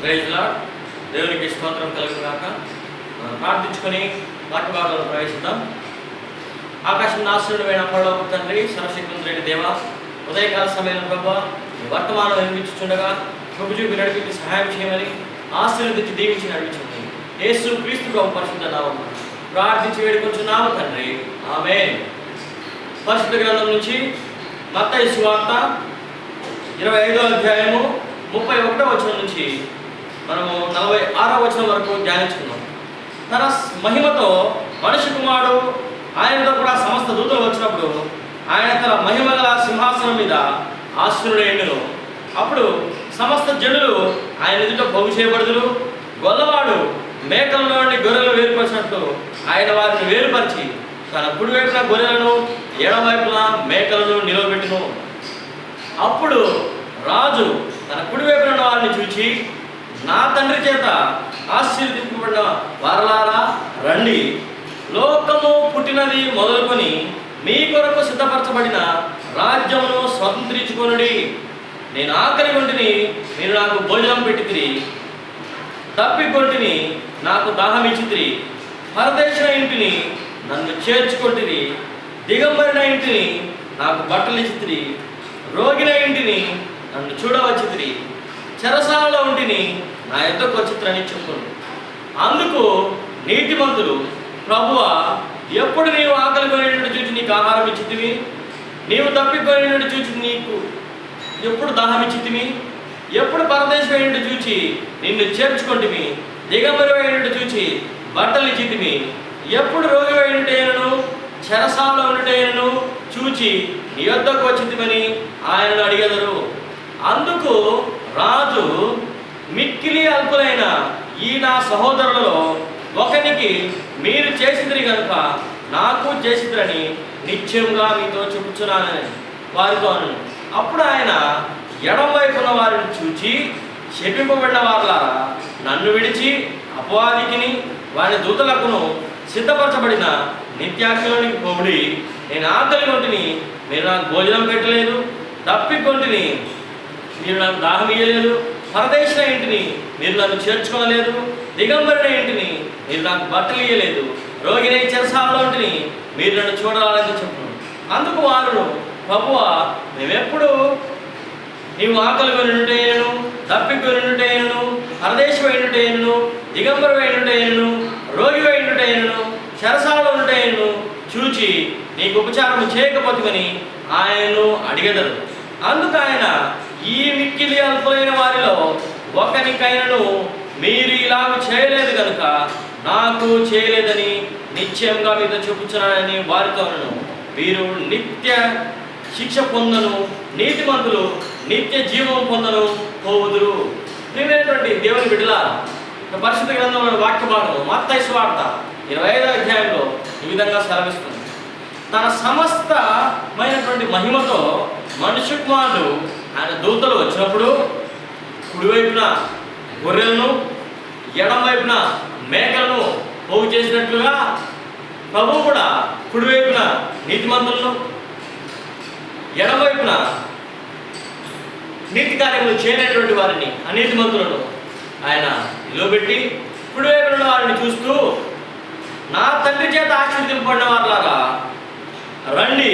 Praise lord. దేవునికి స్తోత్రం కలుగుగాక. ప్రార్థించుకొని వాక్యభాగంలో ప్రవేశిద్దాం. ఆకాశం ఆశ్రయుడైన పరలోక తండ్రి, సర్వశక్తిమంతుడైన దేవ, ఉదయకాల సమయంలో ప్రభువా వర్తమానం నిర్మించుచుండగా కృప చూపి నడిపించి సహాయం చేయమని ఆశీర్వదించి దీవించి నడిపించండి. యేసు క్రీస్తు ప్రభు పరిశుద్ధ నామమున ప్రార్థించి వేడుకొంచున్నాము తండ్రి, ఆమేన్. పరిశుద్ధ గ్రంథం నుంచి మత్తయి సువార్త 25వ అధ్యాయము 31వ వచనం నుంచి మనము 46వ వచనం వరకు ధ్యానించుకున్నాం. తన మహిమతో మనిషి కుమారుడు ఆయనతో కూడా సమస్త దూతలు వచ్చినప్పుడు ఆయన తన మహిమ గల సింహాసనం మీద ఆసీనుడైండును. అప్పుడు సమస్త జనులు ఆయన ఎదుట పోగు చేయబడుదురు. గొల్లవాడు మేకల నుండి గొర్రెలను వేరుపరిచినట్లు ఆయన వారిని వేరుపరిచి తన కుడివైపున గొర్రెలను ఎడమవైపున మేకలను నిలవబెట్టును. అప్పుడు రాజు తన కుడివైపున వారిని చూచి, నా తండ్రి చేత ఆశీర్వదింపబడిన వారలారా రండి, లోకము పుట్టినది మొదలుకొని మీ కొరకు సిద్ధపరచబడిన రాజ్యమును స్వతంత్రించుకొనుడి. నేను ఆకలి కొంటిని, మీరు నాకు భోజనం పెట్టితిరి, తప్పికొంటిని, నాకు దాహం ఇచ్చితిరి, పరదేశిన ఇంటిని నన్ను చేర్చుకొంటిరి, దిగంబరిన ఇంటిని నాకు బట్టలు ఇచ్చితిరి, రోగిన ఇంటిని నన్ను చూడవచ్చితిరి, చెరసాలలో ఉంటిని నా యొద్దకు వచ్చితిరని చెప్పును. అందుకు నీతిమంతులు, ప్రభువా, ఎప్పుడు నీవు ఆకలి కొనేటట్టు చూచి నీకు ఆహారం ఇచ్చితివి, నీవు తప్పికొనేటట్టు చూచి నీకు ఎప్పుడు దాహం ఇచ్చితివి, ఎప్పుడు పరదేశం అయినట్టు చూచి నిన్ను చేర్చుకొంటివి, దిగంబరి అయినట్టు చూచి బట్టలు ఇచ్చితివి, ఎప్పుడు రోగి అయినటైనను చెరసాలలో ఉన్నటైనను చూచి నీ యొద్దకు వచ్చితివని ఆయనను అడిగెదరు. అందుకు రాజు, మిక్కిలి అల్పులైన ఈ నా సహోదరులలో ఒకనికి మీరు చేసిదిరి కనుక నాకు చేసిదిరని నిశ్చయంగా మీతో చెప్పుచున్నానని వారితో అను. అప్పుడు ఆయన ఎడమవైపున వారిని చూచి, శపింపబడిన వారలారా, నన్ను విడిచి అపవాదికిని వారి దూతలకును సిద్ధపరచబడిన నిత్యాగ్నిలోనికి పోబడి, నేను ఆకలి కొంటిని, మీరు నాకు భోజనం పెట్టలేదు, తప్పికొంటిని, మీరు నాకు దాహం ఇయ్యలేదు, పరదేశిన ఇంటిని మీరు నన్ను చేర్చుకోలేదు, దిగంబరిన ఇంటిని మీరు నాకు బట్టలు ఇయ్యలేదు, రోగిని చెరసాలలో ఇంటిని మీరు నన్ను చూడాలని చెప్పను. అందుకు వారు, ప్రభువా, మేమెప్పుడు నీవు ఆకలి కొనిటైనను, తప్పికొనిటైనను, పరదేశం అయినటైనను, దిగంబరం అయినటైనను, రోగి అయినటైనను, చెరసాలలో ఉన్నటైనను చూచి నీకు ఉపచారం చేయకపోతేమని ఆయనను అడిగెదరు. అందుకు ఆయన, ఈ మిక్కిలి అల్పులైన వారిలో ఒకనికైనను మీరు ఇలాగ చేయలేదు కనుక నాకు చేయలేదని నిశ్చయంగా మీతో చెప్పుచున్నానని వారితోనను. వీరు నిత్య శిక్ష పొందను, నీతిమంతులు నిత్య జీవం పొందను పోవుదురు. ప్రియమైనటువంటి దేవుని బిడ్డలారా, పరిశుద్ధ గ్రంథంలోని వాక్య భాగం మత్తయి సువార్త 25వ అధ్యాయంలో ఈ విధంగా సెలవిస్తుంది. తన సమస్తమైనటువంటి మహిమతో మనుష్య కుమారుడు ఆయన దూతలు వచ్చినప్పుడు కుడివైపున గొర్రెలను ఎడమవైపున మేకలను పోగు చేసినట్లుగా ప్రభువు కూడా కుడివైపున నీతిమంతులను, ఎడమవైపున నీతి కార్యములు చేయనటువంటి వారిని అనీతిమంతులను ఆయన నిలబెట్టి కుడివైపున వారిని చూస్తూ, నా తండ్రి చేత ఆశీర్వదింపబడిన వారలారా రండి,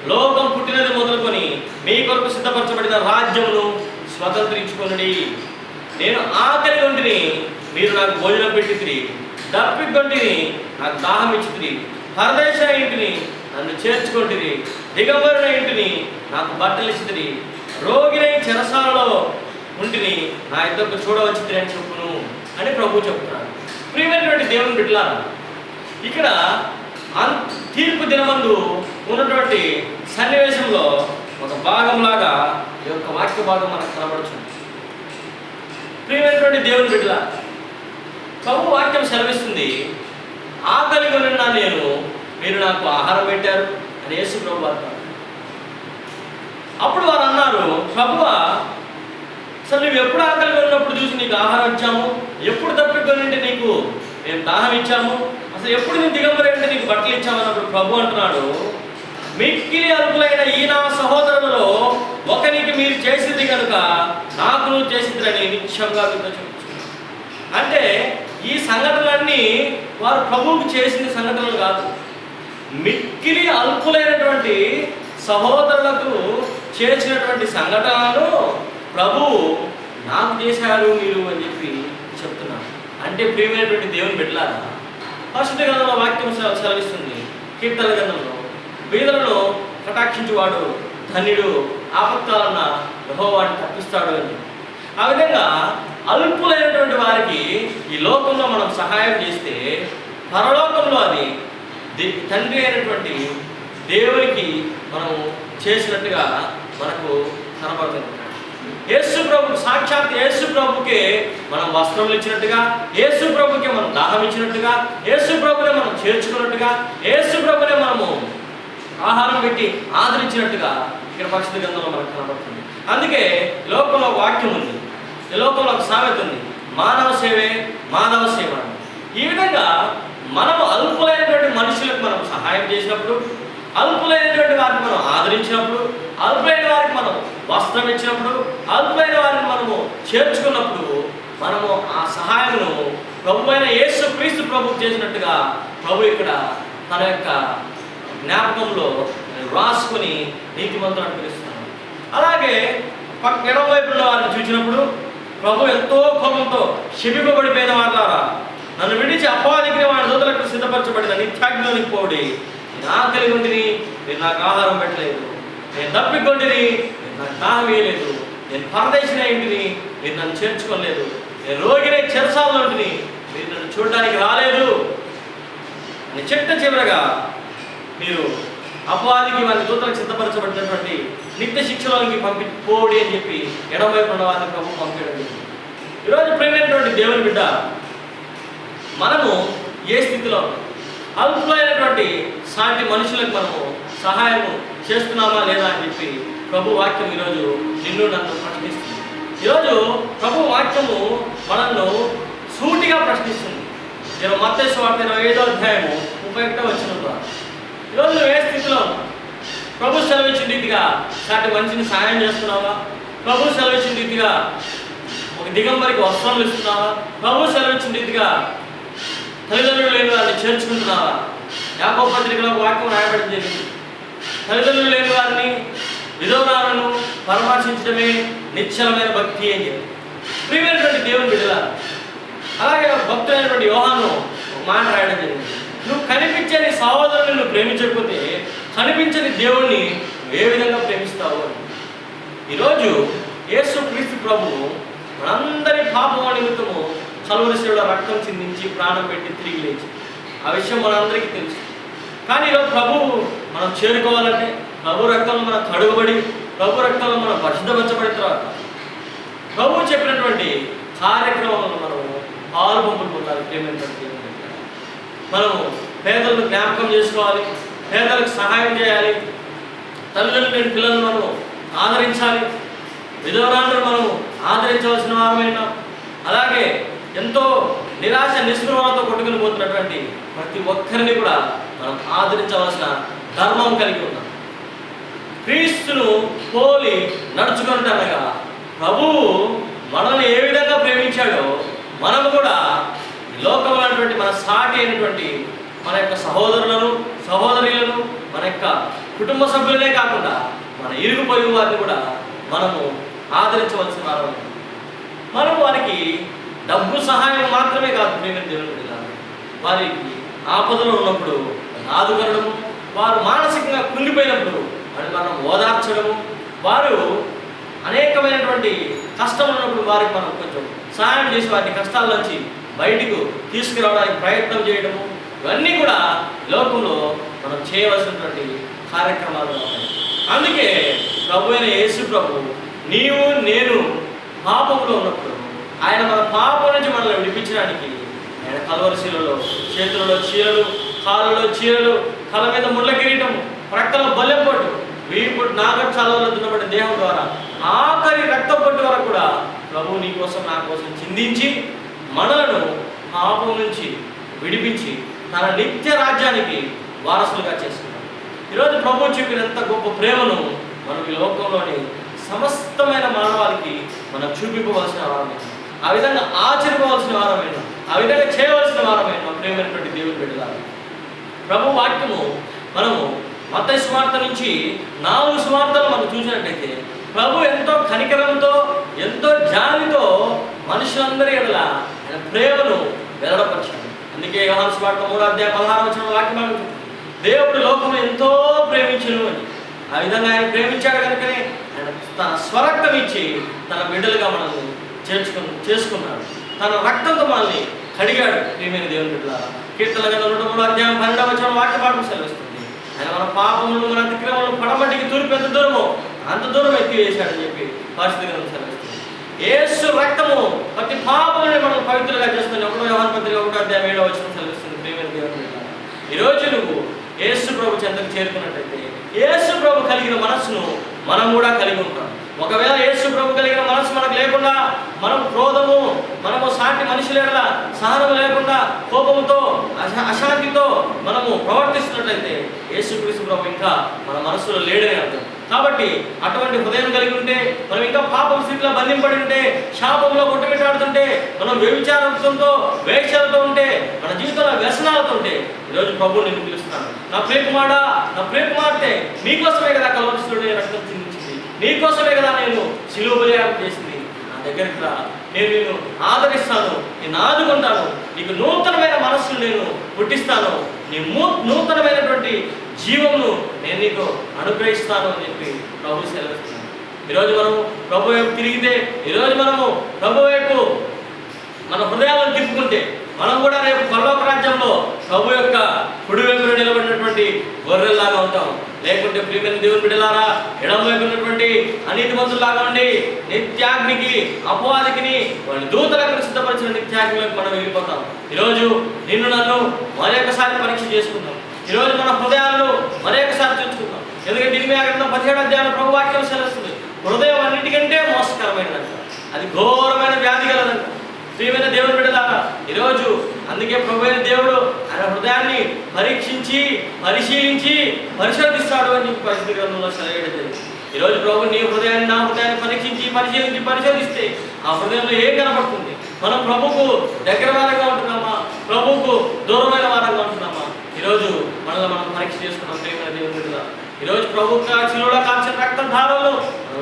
లోకం పుట్టినది మొదలుకొని మీ కొరకు సిద్ధపరచబడిన రాజ్యమును స్వతంత్రించుకొనుడి. నేను ఆకలి కొంటిని, మీరు నాకు భోజనం పెట్టితిరి, తప్పికొంటిని, నాకు దాహం ఇచ్చితిరి, పరదేశ ఇంటిని నన్ను చేర్చుకొంటిరి, దిగంబరిన ఇంటిని నాకు బట్టలు ఇచ్చితిరి, రోగినై చెరసాలలో ఉంటిని నా ఇద్దరు చూడవచ్చితిరి అని చెప్పును అని ప్రభు చెప్తున్నాడు. ప్రియమైనటువంటి దేవుని బిడ్డలారా, ఇక్కడ తీర్పు దినమందు ఉన్నటువంటి సన్నివేశంలో ఒక భాగంలాగా ఈ యొక్క వాక్య భాగం మనకు కనబడుతుంది. ప్రియమైనటువంటి దేవుని బిడ్డల, ప్రభు వాక్యం సెలవిస్తుంది, ఆకలి కొనినా నేను, మీరు నాకు ఆహారం పెట్టారు అని యేసు ప్రభు వారు. అప్పుడు వారు అన్నారు, ప్రభువా, అసలు నువ్వు ఎప్పుడు ఆకలి కొన్నప్పుడు చూసి నీకు ఆహారం ఇచ్చాము, ఎప్పుడు తప్పికొనింటే నీకు మేము దాహం ఇచ్చాము, అసలు ఎప్పుడు నేను దిగంబరి అంటే నీకు బట్టలు ఇచ్చామన్నప్పుడు ప్రభు అంటున్నాడు, మిక్కిలి అల్పులైన ఈ నా సహోదరులలో ఒకనికి మీరు చేసింది కనుక నాకు నువ్వు చేసిందని నిత్యంగా మీతో చెప్తున్నాను. అంటే ఈ సంఘటనలన్నీ వారు ప్రభువుకు చేసిన సంఘటనలు కాదు, మిక్కిలి అల్పులైనటువంటి సహోదరులకు చేసినటువంటి సంఘటనలను ప్రభువు నాకు చేశారు మీరు అని చెప్పి చెప్తున్నారు. అంటే ప్రియమైనటువంటి దేవుని బిడ్డలారా, పరిశుద్ధ గ్రంథంలో వాక్యం సెలవిస్తుంది, కీర్తన గ్రంథంలో బీదలను కటాక్షించువాడు ధన్యుడు, ఆపత్కాలన్న యెహోవాని తప్పిస్తాడు అని. ఆ విధంగా అల్పులైనటువంటి వారికి ఈ లోకంలో మనం సహాయం చేస్తే పరలోకంలో అది తండ్రి అయినటువంటి దేవునికి మనం చేసినట్టుగా మనకు కనబడుతుంది. యేసు ప్రభు, సాక్షాత్ యేసు ప్రభుకే మనం వస్త్రములు ఇచ్చినట్టుగా, యేసు ప్రభుకే మనం దాహం ఇచ్చినట్టుగా, యేసు ప్రభునే మనం చేర్చుకున్నట్టుగా, యేసు ప్రభునే మనము ఆహారం పెట్టి ఆదరించినట్టుగా ఇక్కడ పరిశుద్ధ గ్రంథంలో మనకు కనబడుతుంది. అందుకే లోకంలో వాక్యం ఉంది, ఈ లోకంలో ఒక సామెత ఉంది, మానవ సేవే మాధవ సేవ. ఈ విధంగా మనము అల్పులైనటువంటి మనుషులకు మనం సహాయం చేసినప్పుడు, అల్పులైనటువంటి వారిని మనం ఆదరించినప్పుడు, అల్పులైన వారికి మనం వస్త్రం ఇచ్చినప్పుడు, అల్పులైన వారిని మనము చేర్చుకున్నప్పుడు మనము ఆ సహాయమును ప్రభు అయిన యేసు క్రీస్తు ప్రభుకు చేసినట్టుగా ప్రభు ఇక్కడ తన యొక్క జ్ఞాపకంలో రాసుకుని నీతిమంతులను పిలుస్తున్నాను. అలాగే ఎడమ వైపున్న వారిని చూసినప్పుడు ప్రభు ఎంతో కోపంతో శపింపబడిపోయిన వారులారా, నన్ను విడిచి అపవాదికి వాడి దూతలకు సిద్ధపరచబడిన నిత్యాగ్నిలోనికి పోడి, నేను ఆకలి ఉండిని మీరు నాకు ఆహారం పెట్టలేదు, నేను తప్పికొండిని మీరు నాకు దాహం వేయలేదు, నేను పరదేశిన ఇంటిని మీరు నన్ను చేర్చుకోలేదు, నేను రోగిని చెరసాలలో ఉంటిని మీరు నన్ను చూడడానికి రాలేదు అని చిట్ట చివరగా మీరు అపవాదికి వారి దూతలకు సిద్ధపరచబడినటువంటి నిత్య శిక్షలోనికి పోడి అని చెప్పి ఎడమవైపు ఉన్న వారిని ప్రభు పంపించడం. ఈరోజు ప్రేమైనటువంటి దేవుని బిడ్డ, మనము ఏ స్థితిలో అల్పులైనటువంటి సాటి మనుషులకు మనము సహాయము చేస్తున్నామా లేదా అని చెప్పి ప్రభు వాక్యం ఈరోజు నిన్ను నన్ను ప్రశ్నిస్తుంది. ఈరోజు ప్రభు వాక్యము మనల్ని సూటిగా ప్రశ్నిస్తుంది. మత్తయి సువార్త 25వ అధ్యాయము 31వ వచనంలో, ఈరోజు నువ్వు ఏ స్థితిలో ఉన్నావు? ప్రభు సెలవిచ్చిన రీతిగా సాటి మనిషిని సహాయం చేస్తున్నావా? ప్రభు సెలవిచ్చిన రీతిగా ఒక దిగంబరికి వస్త్రాలు ఇస్తున్నావా? ప్రభు సెలవిచ్చిన రీతిగా తల్లిదండ్రులు లేని వారిని చేర్చుకుంటున్నావా? యాకోబు పత్రికలో వాక్యం రాయబడింది జరిగింది, తల్లిదండ్రులు లేని వారిని విధవరాలను పరామర్శించడమే నిశ్చలమైన భక్తి అని చెప్పి. ప్రియమైనటువంటి దేవుని బిడ్డల, అలాగే భక్తులైనటువంటి యోహాను ఒక మాట రాయడం జరిగింది, నువ్వు కనిపించని సహోదరుని నువ్వు ప్రేమించకపోతే కనిపించని దేవుణ్ణి ఏ విధంగా ప్రేమిస్తావు అని. ఈరోజు యేసు క్రీస్తు ప్రభువు మనందరి పాపం నిమిత్తము కలువరి శిలువలో రక్తం చిందించి ప్రాణం పెట్టి తిరిగి లేచి, ఆ విషయం మనందరికీ తెలుసు. కానీ ఈరోజు ప్రభువు మనం చేరుకోవాలంటే ప్రభు రక్తంలో మనం కడుగుబడి, ప్రభు రక్తంలో మనం పరిశుద్ధపరచబడిన తర్వాత ప్రభువు చెప్పినటువంటి కార్యక్రమాలను మనము పాలు పంపులు పొందాలి. ప్రేమైనటువంటి మనము పేదలను జ్ఞాపకం చేసుకోవాలి, పేదలకు సహాయం చేయాలి, తల్లిదండ్రుల పిల్లలను మనము ఆదరించాలి, విధవరాలను మనము ఆదరించవలసిన వారమైనా, అలాగే ఎంతో నిరాశ నిస్పృహలతో కొట్టుకుని పోతున్నటువంటి ప్రతి ఒక్కరిని కూడా మనం ఆదరించవలసిన ధర్మం కలిగి ఉన్నాం. క్రీస్తును పోలి నడుచుకుంటానగా ప్రభువు మనల్ని ఏ విధంగా ప్రేమించాడో మనము కూడా లోకంలో ఉన్నటువంటి మన సాటి అయినటువంటి మన యొక్క సహోదరులను సహోదరులను మన యొక్క కుటుంబ సభ్యులనే కాకుండా మన ఇరుగు పొరుగు వారిని కూడా మనము ఆదరించవలసిన వారు. మనం వారికి డబ్బు సహాయం మాత్రమే కాదు, ప్రేమ దేవుని వారికి ఆపదలో ఉన్నప్పుడు ఆదుకొనడము, వారు మానసికంగా కుంగిపోయినప్పుడు అని మనం ఓదార్చడము, వారు అనేకమైనటువంటి కష్టం ఉన్నప్పుడు వారికి మనం కొంచెం సహాయం చేసి వారి కష్టాల నుంచి బయటకు తీసుకురావడానికి ప్రయత్నం చేయడము, ఇవన్నీ కూడా లోకంలో మనం చేయవలసినటువంటి కార్యక్రమాలు ఉన్నాయి. అందుకే ప్రభు అయిన యేసు ప్రభు నీవు నేను పాపంలో ఉన్నప్పుడు ఆయన మన పాపం నుంచి మనల్ని విడిపించడానికి ఆయన కలువరి శిలువలో చేతులలో చీరలు, కాళ్ళలో చీరలు, తల మీద ముళ్ళ కిరీటం, ప్రక్కల బల్లెంపొట్టు, వీపుడు నాగచాలలో దున్నబడిన దేహం ద్వారా ఆఖరి రక్తపొట్టు వరకు కూడా ప్రభు నీ కోసం నా కోసం చిందించి మనలను పాపం నుంచి విడిపించి తన నిత్య రాజ్యానికి వారసులుగా చేసుకున్నాడు. ఈరోజు ప్రభు చూపినంత గొప్ప ప్రేమను మనం ఈ లోకంలోని సమస్తమైన మానవాళికి మనం చూపించవలసిన వారమే. ఆ విధంగా ఆచరించవలసిన వారమైన, ఆ విధంగా చేయవలసిన వారమైన ప్రేమైనటువంటి దేవుని బిడ్డలారా, ప్రభు వాక్యము మనము మత్తయి సువార్త నుంచి 4 సువార్తలు మనం చూసినట్లయితే ప్రభు ఎంతో కనికరంతో, ఎంతో జాలితో మనుషులందరి ఎడల ఆయన ప్రేమను వెల్లడపరిచాడు. అందుకే యోహాను సువార్త 3:16 వాక్యం దేవుడు లోకము ఎంతో ప్రేమించును అని. ఆ విధంగా ఆయన ప్రేమించాడు కనుకనే ఆయన తన స్వరక్తం ఇచ్చి తన బిడ్డలుగా మనల్ని చేసుకున్నాడు. తన రక్తంతో మనల్ని కడిగాడు. ప్రియమైన దేవుని బిడ్డలారా, కీర్తన గ్రంథం 1:12 వాక్యపాఠం సెలవిస్తుంది. ఆయన మన పాపములు, మన అతిక్రమములు పడమటికి తూర్పు ఎంత దూరమో అంత దూరం ఎత్తివేశాడని చెప్పి పరిస్థితి గ్రంథం సెలవిస్తుంది. యేసు రక్తము ప్రతి పాపముని మనం పవిత్రంగా చేస్తుంది. 1 యోహాను పత్రిక 1:7 సెలవిస్తుంది. ప్రియమైన దేవుని బిడ్డలారా, ఈరోజు నువ్వు యేసు ప్రభు చెంతకు చేరుకున్నట్టయితే యేసు ప్రభు కలిగిన మనస్సును మనం కూడా కలిగి ఉంటాం. ఒకవేళ యేసు ప్రభు కలిగిన మనసు మనకు లేకుండా, మనం క్రోధము, మనము సాటి మనుషుల ఎడల సహనము లేకుండా, కోపముతో, అశాంతితో మనము ప్రవర్తిస్తున్నట్లయితే యేసుక్రీస్తు ప్రభు ఇంకా మన మనస్సులో లేడని అర్థం. కాబట్టి అటువంటి హృదయం కలిగి ఉంటే, మనం ఇంకా పాపం స్థితిలో బంధింపడి ఉంటే, శాపంలో కొట్టుమిట్టాడుతుంటే, మనం వ్యభిచారంతో, వేశ్యలతో ఉంటే, మన జీవితంలో వ్యసనాలతో ఉంటే, ఈరోజు ప్రభు నిన్ను పిలుస్తున్నాను. నా ప్రియకుమారుడా, నా ప్రియకుమార్తె, మీకోసమే కదా కల్వరిస్తుడే రక్తం చిందించింది, నీకోసమే కదా నేను శిలువ బలియాగం చేసింది. నా దగ్గరికి రా, నేను నిన్ను ఆదరిస్తాను, నేను ఆదుకుంటాను, నీకు నూతనమైన మనస్సును నేను పుట్టిస్తాను, నీ నూతనమైనటువంటి జీవమును నేను నీకు అనుగ్రహిస్తాను అని చెప్పి ప్రభు సెలవిస్తున్నాను. ఈరోజు మనము ప్రభు వైపు తిరిగితే, ఈరోజు మనము ప్రభు వైపు మన హృదయాలను తిప్పుకుంటే, మనం కూడా రేపు పరలోక రాజ్యంలో ప్రభు యొక్క కుడి వైపున నిలబడినటువంటి గొర్రెల్లాగా ఉంటాం. లేకుంటే ప్రియమైన దేవుని బిడ్డలారా, ఎడమ వైపు ఉన్నటువంటి అనీతిమంతుల్లాగా ఉండి నిత్యాగ్నికి, అపవాదికిని, వాళ్ళ దూతలకు సిద్ధపరిచిన నిత్యాగ్నిలోకి మనం వెళ్ళిపోతాం. ఈరోజు నిన్ను నన్ను మరొకసారి పరీక్ష చేసుకుందాం. ఈరోజు మన హృదయాలను మరొకసారి తెచ్చుకుందాం. ఎందుకంటే ఇర్మియా గ్రంథం 17 ప్రభు వాక్యం సెలవుస్తుంది. హృదయం అన్నిటికంటే మోసకరమైనదంట, అది ఘోరమైన వ్యాధి కలదంట. ప్రియమైన దేవుని బిడ్డలారా, ఈరోజు అందుకే ప్రభు అయిన దేవుడు ఆయన హృదయాన్ని పరీక్షించి, పరిశీలించి, పరిశోధిస్తాడు అని చెప్పి పరిశుద్ధ గ్రంథంలో సెలవేయడం జరిగింది. ఈరోజు ప్రభు నీ హృదయాన్ని, నా హృదయాన్ని పరీక్షించి, పరిశోధిస్తే ఆ హృదయంలో ఏం కనపడుతుంది? మనం ప్రభుకు దగ్గర వారంగా ఉంటున్నామా, ప్రభుకు దూరమైన వారంగా ఉంటున్నామా? ఈరోజు మనల్ని మనం పరీక్ష చేసుకున్నాం. ప్రియమైన దేవుని బిడ్డలారా, ఈరోజు ప్రభు శిలువలో కాల్చిన రక్త ధారలు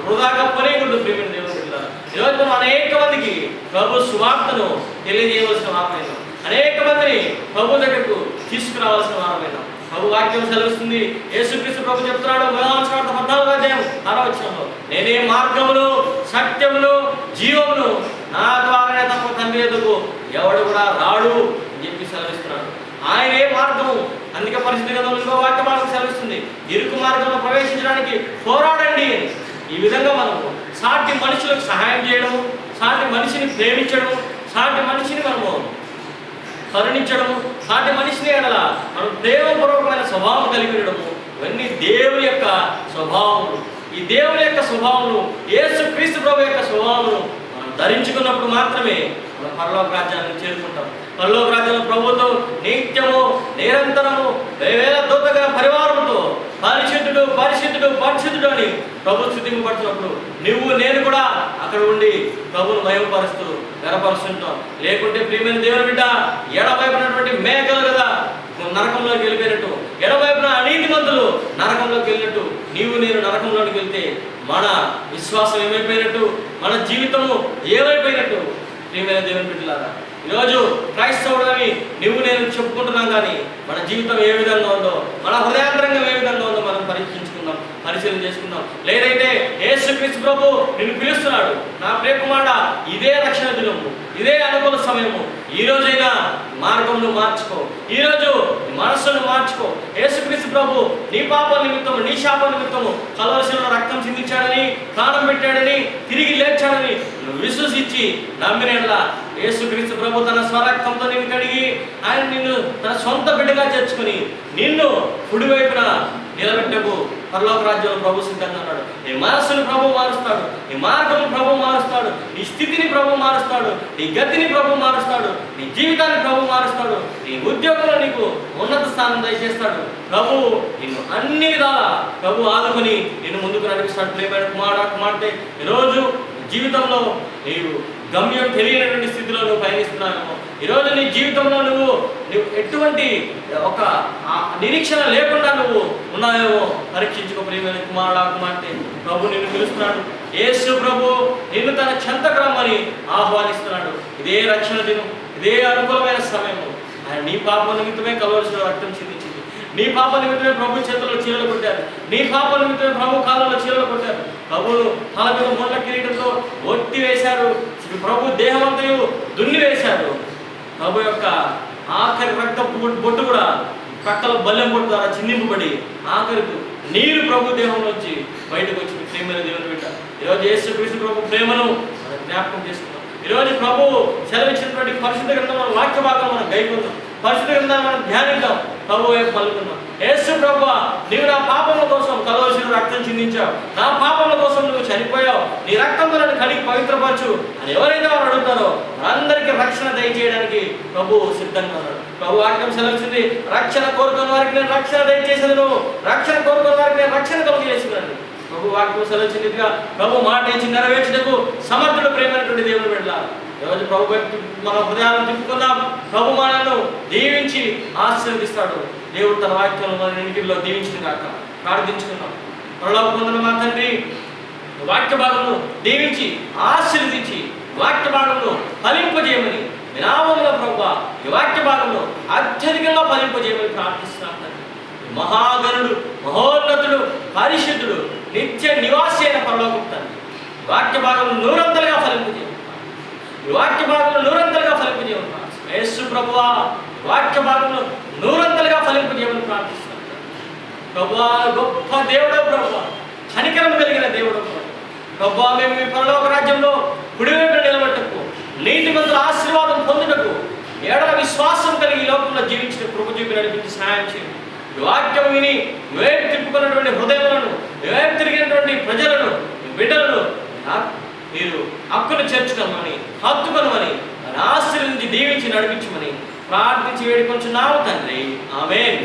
వృధాగా పోనీయకూడదు. ప్రియమైన దేవుని బిడ్డలారా, ఈరోజు మనం అనేక మందికి ప్రభు సువార్తను తెలియజేయవలసిన వారమైన, అనేక మందిని ప్రభు దగ్గరకు తీసుకురావాల్సిన వారమైన ప్రభు వాక్యం సెలవుస్తుంది. యేసుక్రీస్తు ప్రభు చెప్తున్నాడు యోహాను సువార్త 14:6 నేనే మార్గమును, సత్యమును, జీవమును, నా ద్వారానే తప్ప తండ్రి ఎదుగు ఎవడు కూడా రాడు అని చెప్పి సెలవిస్తున్నాడు. ఆయనే మార్గము. అందుకే పరిశుద్ధ గ్రంథంలో ఇంకో వాక్యం సెలవిస్తుంది, ఇరుకు మార్గంలో ప్రవేశించడానికి పోరాడండి. ఈ విధంగా మనము సాటి మనుషులకు సహాయం చేయడము, సాటి మనిషిని ప్రేమించడము, సాటి మనిషిని మనము కరుణించడము, సాటి మనిషిని ఎడల మనం ప్రేమపూర్వకమైన స్వభావం కలిగి ఉండడము, ఇవన్నీ దేవుని యొక్క స్వభావములు. ఈ దేవుని యొక్క స్వభావములు, యేసుక్రీస్తు ప్రభు యొక్క స్వభావమును మనం ధరించుకున్నప్పుడు మాత్రమే మనం పరలోక రాజ్యాన్ని చేరుకుంటాం. పరలోక రాజ్యంలో ప్రభుతో నిత్యము, నిరంతరము, వేవేల దూతగల పరివారంతో పరిశుద్ధుడు, పరిశుద్ధుడు, పరిశుద్ధుడు అని ప్రభు స్తుతింపబడుతున్నప్పుడు నువ్వు, నేను కూడా అక్కడ ఉండి ప్రభును మహిమపరుస్తూ గర్వపరుస్తుంటాం. లేకుంటే ప్రియమైన దేవుని బిడ్డ, ఎడవైపునటువంటి మేకలు కదా నరకంలోకి వెళ్ళిపోయినట్టు, ఎడవైపున అనీతిమంతులు నరకంలోకి వెళ్ళినట్టు, నీవు నేను నరకంలోకి వెళ్తే మన విశ్వాసం ఏమైపోయినట్టు, మన జీవితము ఏమైపోయినట్టు. ప్రియమైన దేవుని బిడ్డలారా, ఈరోజు క్రైస్తవుడని నువ్వు నేను చెప్పుకుంటున్నాం, కానీ మన జీవితం ఏ విధంగా ఉందో, మన హృదయాంతరంగం ఏ విధంగా ఉందో మనం పరీక్షించుకుందాం, పరిశీలన చేసుకుందాం. లేదైతే యేసుక్రీస్తు ప్రభు నిన్ను పిలుస్తున్నాడు, నా ప్రియకుమారుడా, ఇదే రక్షణ దినము, ఇదే అనుకూల సమయము, ఈ రోజైనా మార్గంను మార్చుకో, ఈరోజు మనస్సును మార్చుకో. యేసుక్రీస్తు ప్రభు నీ పాపం నిమిత్తము, నీ శాపం నిమిత్తము కల్వరిలో రక్తం చిందించాడని, ప్రాణం పెట్టాడని, తిరిగి లేచాడని నువ్వు విశ్వసించి నమ్మినట్లా యేసుక్రీస్తు ప్రభు తన స్వరక్తంతో నిన్ను కడిగి, ఆయన నిన్ను తన సొంత బిడ్డగా చేర్చుకుని నిన్ను కుడివైపున నిలబెట్టకు పరలోక రాజ్యంలో ప్రభు సిద్ధంగా ఉన్నాడు. నీ మనస్సును ప్రభు మారుస్తాడు, నీ మార్గము ప్రభు మారుస్తాడు, నీ స్థితిని ప్రభు మారుస్తాడు, నీ గతిని ప్రభు మారుస్తాడు, నీ జీవితాన్ని ప్రభు మారుస్తాడు, నీ ఉద్యోగంలో నీకు ఉన్నత స్థానం దయచేస్తాడు. ప్రభు నిన్ను అన్ని విధాలా ప్రభు ఆదుకుని నిన్ను ముందుకు నడిపిస్తాడు. ప్రియమైన కుమారుడా, కుమార్తె, ఈరోజు జీవితంలో నీవు గమ్యం తెలియనటువంటి స్థితిలో నువ్వు పయనిస్తున్నావేమో. ఈరోజు నీ జీవితంలో నువ్వు ఎటువంటి ఒక నిరీక్షణ లేకుండా నువ్వు ఉన్నావేమో పరీక్షించుకో. ప్రియమైన కుమారుడా, కుమార్తె, ప్రభు నిన్ను పిలుస్తున్నాడు. యేసు ప్రభు నిన్ను తన చెంతకు రమ్మని ఆహ్వానిస్తున్నాడు. ఇదే రక్షణ దినం, ఇదే అనుకూలమైన సమయము. ఆయన నీ పాప నిమిత్తమే కలవలసిన రక్తం చిందించింది. నీ పాప నిమిత్తమే ప్రభు చేతుల్లో చీరలు కొట్టారు. నీ పాప నిమిత్తమే ప్రభు కాలంలో చీరలు కొట్టారు. ప్రభువు తల మీద ముళ్ళ కిరీటంతో ఒత్తి వేశారు. ప్రభు దేహమంతయు దున్ని వేశారు. ప్రభు యొక్క ఆఖరి రక్త బొట్టు కూడా పక్కల బల్లెం బొట్టు ద్వారా చిందింపబడి ఆఖరికి నీరు ప్రభు దేహంలోంచి బయటకు వచ్చింది. ప్రేమైన దేవుని బిడ్డ, ఈరోజు యేసుక్రీస్తు ప్రభు ప్రేమను మనం జ్ఞాపకం చేసుకున్నాం. ఈరోజు ప్రభు సెలవిచ్చినటువంటి పరిశుద్ధ గ్రంథం మన వాక్య భాగం మనం గైకొందాం. పరిశుద్ధ గ్రంథాన్ని మనం ధ్యానిద్దాం. ప్రభు వైపు పలుకున్నాం. యేసు ప్రభువా, నీవు నా పాపముల కోసం కలవలసిన రక్తం చిందించావు. నా పాపముల కోసం నువ్వు చనిపోయావు. నీ రక్తంతో నన్ను కడిగి పవిత్రపరచు అని ఎవరైతే వారు అడుగుతారో వారందరికీ రక్షణ దయచేయడానికి ప్రభు సిద్ధంగా ఉన్నాడు. ప్రభు వాక్యం సెలవుచ్చింది, రక్షణ కోరుకున్న వారికి నేను రక్షణ దయచేసేదను, రక్షణ కోరుకున్న వారికి నేను రక్షణ కలుగజేసేదాన్ని. ప్రభు వాక్యం సెలవుచ్చినట్టుగా ప్రభు మాట ఇచ్చి నెరవేర్చుటకు సమర్థుడు ప్రేమైనటువంటి దేవుని బిడ్డ. ఈరోజు ప్రభు మన హృదయాలను తిప్పుకుందాం. ప్రభు మనను దీవించి ఆశీర్వదిస్తాడు. దేవుడు తన వాక్యం మన ఇంటిలో దీవించిన కాక ప్రార్థించుకున్నాం. పరలోకమందున మా తండ్రి, వాక్య భాగంలో దీవించి ఆశీర్వదించి వాక్య భాగంలో ఫలింపజేయమని వినామంలో ప్రభువా ఈ వాక్య భాగంలో అత్యధికంగా ఫలింపజేయమని ప్రార్థిస్తున్నాం. మహాగణుడు, మహోన్నతుడు, పరిశుద్ధుడు, నిత్య నివాసి అయిన పరలోకపు తండ్రి, వాక్య భాగంలో నూరంతలుగా ఫలింపజేయమని, ఈ వాక్య భాగంలో నూరంతలుగా ఫలింపజేయమని ప్రార్థిస్తున్నాం. యేసు ప్రభువా వాక్య భాగంలో నూరంతలుగా ఫలింపజేయమని ప్రార్థిస్తున్నాం. ప్రభువా గొప్ప దేవుడు, ప్రభువా కనికరం కలిగిన దేవుడు, ప్రభువా మేము మీ పరలోక రాజ్యంలో కుడివైపు నిలబెట్టకు, నీతిమంతుల ఆశీర్వాదం పొందుటకు, ఏడవ విశ్వాసం కలిగి ఈ లోకంలో జీవించిన కృప చూపి నడిపించి సహాయం చేయండి. వాక్యం విని వేపు తిప్పుకున్నటువంటి హృదయాలను, వేపు తిరిగినటువంటి ప్రజలను, బిడ్డలను మీరు హక్కును చేర్చుకోమని, హత్తుకొనమని, ఆశీర్వదించి దీవించి నడిపించమని ప్రార్థించి వేడుకొంచున్నాము తండ్రి. ఆమేన్.